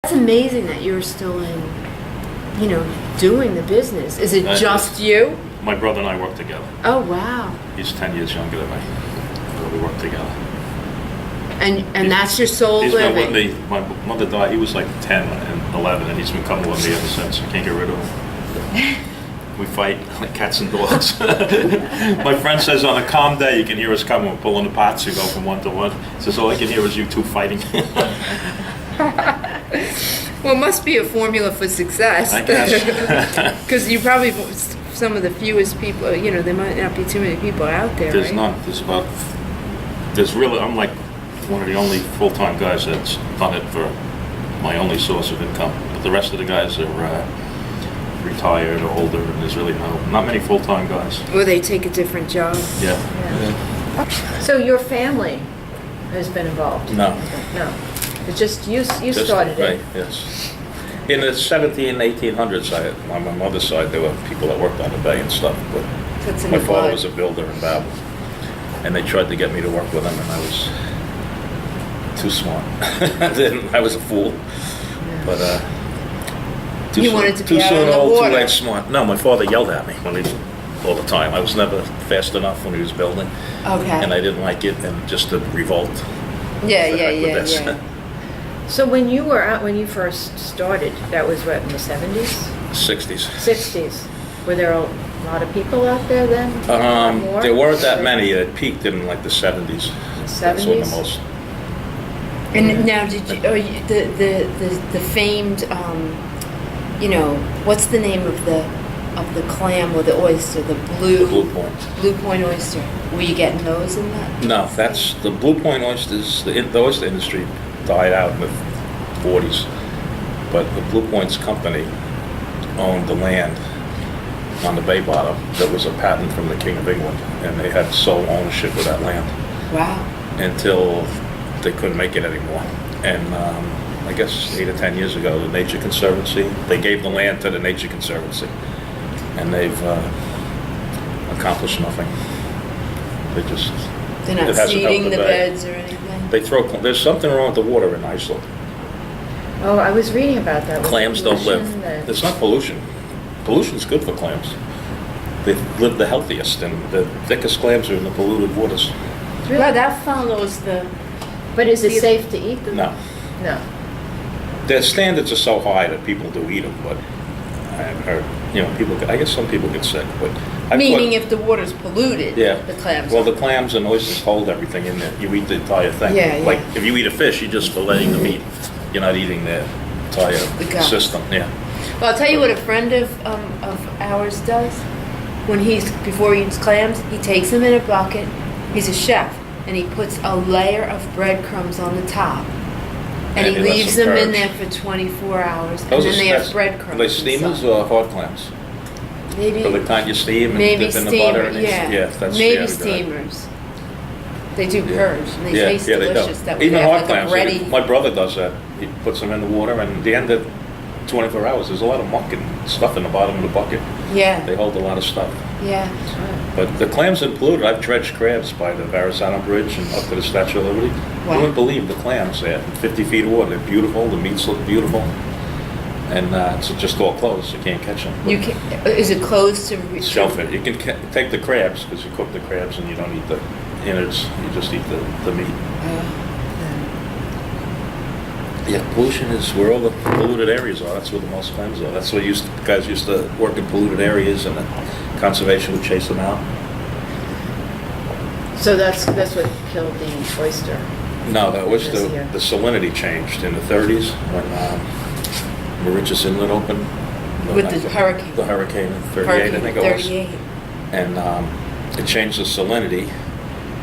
It's amazing that you're still doing the business. Is it just you? My brother and I work together. Oh, wow. He's 10 years younger than me, but we work together. And that's your sole living? He's been with me. My mother died, he was like 10 and 11, and he's been coming with me ever since. I can't get rid of him. We fight like cats and dogs. My friend says on a calm day you can hear us coming. We're pulling the pots, you go from one to one. He says all I can hear is you two fighting. Well, it must be a formula for success. I guess. Because you probably some of the fewest people, there might not be too many people out there, There's right? none. I'm like one of the only full-time guys that's done it for my only source of income. But the rest of the guys are retired or older, and there's really not many full-time guys. Or they take a different job. Yeah. So your family has been involved? No. It's just you started right, it? Yes. In the 1800s, on my mother's side, there were people that worked on the bay and stuff, but my father was a builder in Babel, and they tried to get me to work with them, and I was too smart. I was a fool, but you wanted to be too out soon on the old, water. too late smart. No, my father yelled at me all the time. I was never fast enough when he was building, and I didn't like it, and just to revolt. Yeah. So when you first started, that was what, in the 70s? 60s. 60s. Were there a lot of people out there then? More? There weren't that many. It peaked in like the 70s. 70s? That's when the most. And now, did you the famed what's the name of the clam or the oyster, the blue point oyster? Were you getting those in that? No, that's the blue point oysters. The oyster industry died out in the 40s, but the Blue Points company owned the land on the bay bottom that was a patent from the King of England, and they had sole ownership of that land. Wow. Until they couldn't make it anymore. And I guess 8 or 10 years ago, the Nature Conservancy, they gave the land to the Nature Conservancy, and they've accomplished nothing. They're not seeding the beds or anything? There's something wrong with the water in Iceland. Oh, I was reading about that. Clams don't live. It's not pollution. Pollution's good for clams. They live the healthiest, and the thickest clams are in the polluted waters. Really? Well, that follows the... But is it safe to eat them? No. No. Their standards are so high that people do eat them, but I've heard, I guess some people get sick, but... Meaning if the water's polluted, the clams... Well, the clams and oysters hold everything in there. You eat the entire thing. Yeah. Like, if you eat a fish, you're just filleting the meat. You're not eating the entire system. Yeah. Well, I'll tell you what a friend of ours does. Before he eats clams, he takes them in a bucket. He's a chef, and he puts a layer of breadcrumbs on the top. And he leaves them in there for 24 hours, and then they have breadcrumbs. Are they steamers or hard clams? Maybe. For the kind you steam and dip in the butter? Maybe steamers. They do purge, and they taste delicious. That even hard clams. My brother does that. He puts them in the water, and at the end of 24 hours, there's a lot of muck and stuff in the bottom of the bucket. Yeah. They hold a lot of stuff. Yeah. But the clams are polluted. I've dredged crabs by the Verrazano Bridge and up to the Statue of Liberty. Wow. You wouldn't believe the clams there. 50 feet of water. They're beautiful. The meats look beautiful. And it's just all closed. You can't catch them. Is it closed to... Shelf it. You can take the crabs, because you cook the crabs and you don't eat the innards. You just eat the meat. Yeah, pollution is where all the polluted areas are. That's where the most clams are. That's where guys used to work in polluted areas, and the conservation would chase them out. So that's what killed the oyster? No, that was the salinity changed in the 30s when Mauritius Inlet opened. With the hurricane. The hurricane in 38, I think it was. 38. And it changed the salinity,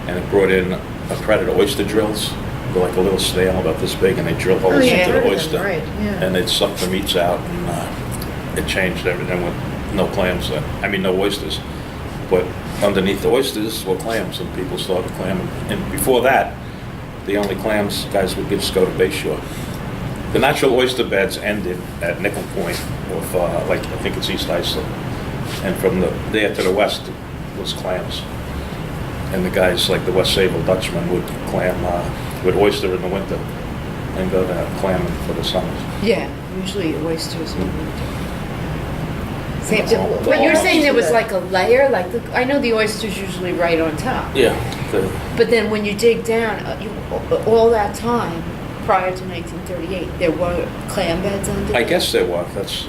and it brought in a predator oyster drills. They're like a little snail about this big, and they drill holes into the oyster, and they'd suck the meats out, and it changed everything with no clams. No oysters, but underneath the oysters were clams, and people started clamming. And before that, the only clams guys would just go to Bayshore. The natural oyster beds ended at Nickel Point, with I think it's East Iceland, and from there to the west was clams. And the guys like the West Sayville Dutchman would clam with oyster in the winter. and go to clamming for the summer. Yeah, usually oysters. But But you're saying there was like a layer, like I know the oysters usually right on top. Yeah. But then when you dig down, all that time prior to 1938, there were clam beds under. I guess there were. That's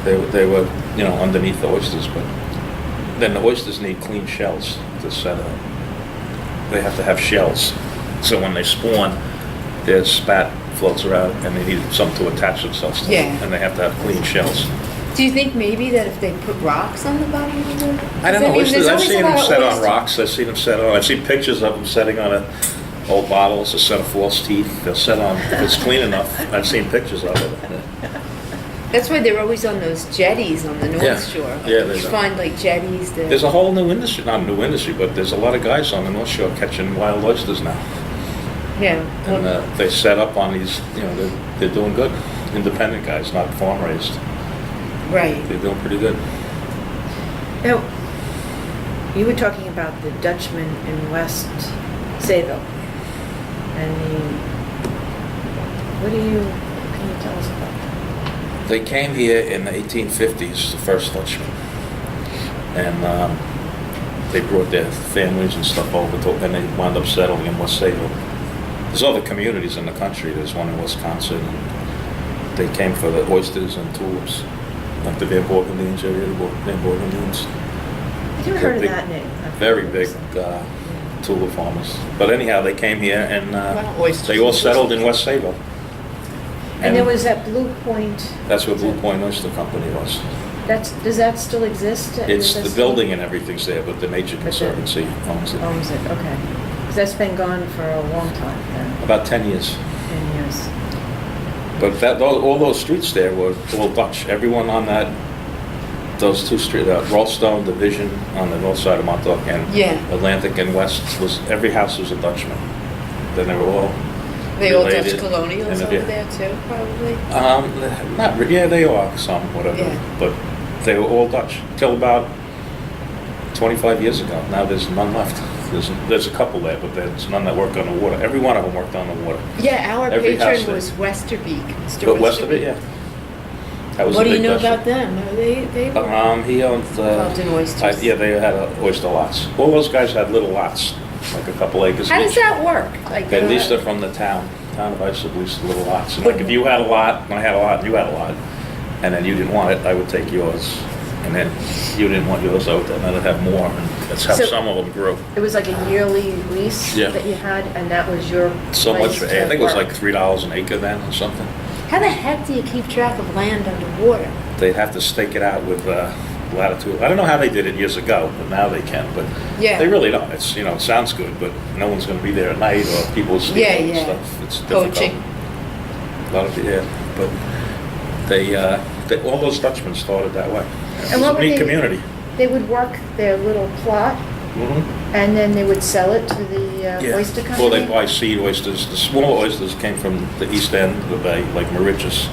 they were underneath the oysters, but then the oysters need clean shells to set up. They have to have shells, so when they spawn, their spat floats around, and they need something to attach themselves to. Yeah. And they have to have clean shells. Do you think maybe that if they put rocks on the bottom of the... I don't know. Oysters, I've seen them set on rock. rocks. I've seen them set on. I've seen pictures of them setting on old bottles, a set of false teeth. They'll set on if it's clean enough. I've seen pictures of it. That's why they're always on those jetties on the North Shore. Yeah, you find like jetties there. There's a whole new industry, not a new industry, but there's a lot of guys on the North Shore catching wild oysters now. Yeah. And they set up on these, they're doing good. Independent guys, not farm raised. Right. They're doing pretty good. Now, you were talking about the Dutchman in West Sayville. And can you tell us about that? They came here in the 1850s, the first Dutchmen. And they brought their families and stuff over, and they wound up settling in West Sayville. There's other communities in the country. There's one in Wisconsin. And they came for the oysters and tulips. Like the Van Borgendians area, the Van Borgendians. I've never heard of that name. Very big tulip farmers. But anyhow, they came here and they all settled in West Sayville. And there was that Blue Point. That's where Blue Point Oyster Company was. Does that still exist? It's the building and everything's there, but the Nature Conservancy owns it. Owns it, okay. Because that's been gone for a long time then. About 10 years. 10 years. But all those streets there were all Dutch. Everyone on those two streets, Rollstone Division on the north side of Montauk and Atlantic and West, every house was a Dutchman. Then they were all They all related. Dutch colonials over there too, probably? Not really. Yeah, they are some, whatever. Yeah. But they were all Dutch till about 25 years ago. Now there's none left. There's a couple there, but there's none that work on the water. Every one of them worked on the water. Yeah, our Every house patron there. was Westerbeke. Mr. But west of it, yeah. That was What a do you big know Dutchman. about them? They were He owned... involved in oysters. yeah, they had oyster lots. All those guys had little lots, like a couple acres How does each. that work? Like, They leased it from the town. Town of Islip leased the little lots. And like if you had a lot, and I had a lot, and you had a lot, and then you didn't want it, I would take yours. And then you didn't want yours out there, and I'd have more. And that's how So- some of them grew. It was like a yearly lease Yeah. that you had, and that was your So much, place for, to I think it was work. like $3 an acre then or something. How the heck do you keep track of land underwater? They'd have to stake it out with latitude. I don't know how they did it years ago, but now they can. But Yeah. they really don't. It's it sounds good, but no one's going to be there at night or people sleep and Yeah. stuff. It's difficult. Poaching. A lot of but they all those Dutchmen started that way. And It was what a were neat they- community. They would work their little plot, and then they would sell it to the oyster company? Well, they buy seed oysters. The small oysters came from the east end of the bay, like Mauritius,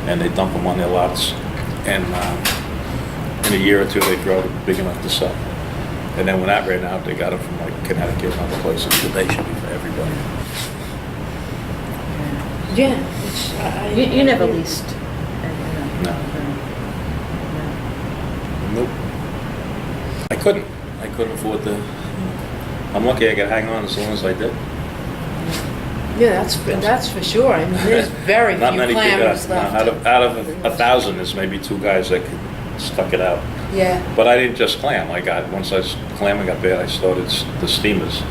and they dump them on their lots. And in a year or two, they grow big enough to sell. And then when that ran out, they got them from like Connetquot and other places. But they should be for everybody. Yeah. You never leased? No. Nope. I couldn't afford to. I'm lucky I could hang on as long as I did. Yeah, that's for sure. I mean, there's very few Not many people. clammers No, left. out of 1,000, there's maybe 2 guys that stuck it out. Yeah. But I didn't just clam. Once clamming got bad, I started the steamers.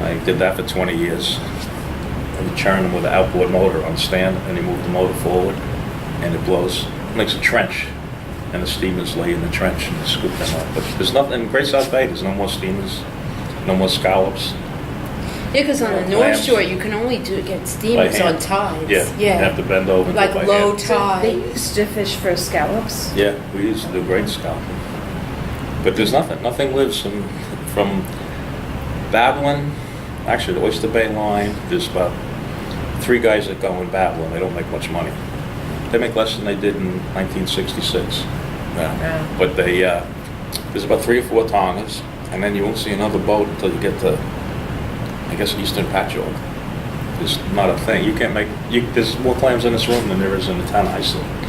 I did that for 20 years. I would churn them with an outboard motor on stand, and you move the motor forward, and it blows. It makes a trench, and the steamers lay in the trench and you scoop them up. But there's nothing in Great South Bay. There's no more steamers, no more scallops. Yeah, because on the North Clams. Shore, you can only get steamers By on hand. tides. Yeah, you have to bend over. and do it Like by low hand. So they tide. used to fish for scallops? Yeah, we used to do great scalping. But there's nothing lives from Babylon, actually the Oyster Bay line, there's about 3 guys that go in Babylon. They don't make much money. They make less than they did in 1966. Yeah. But there's about 3 or 4 tongas, and then you won't see another boat until you get to, I guess, Eastern Patchogue. is not a thing. You can't make, there's more clams in this room than there is in the town of Islip.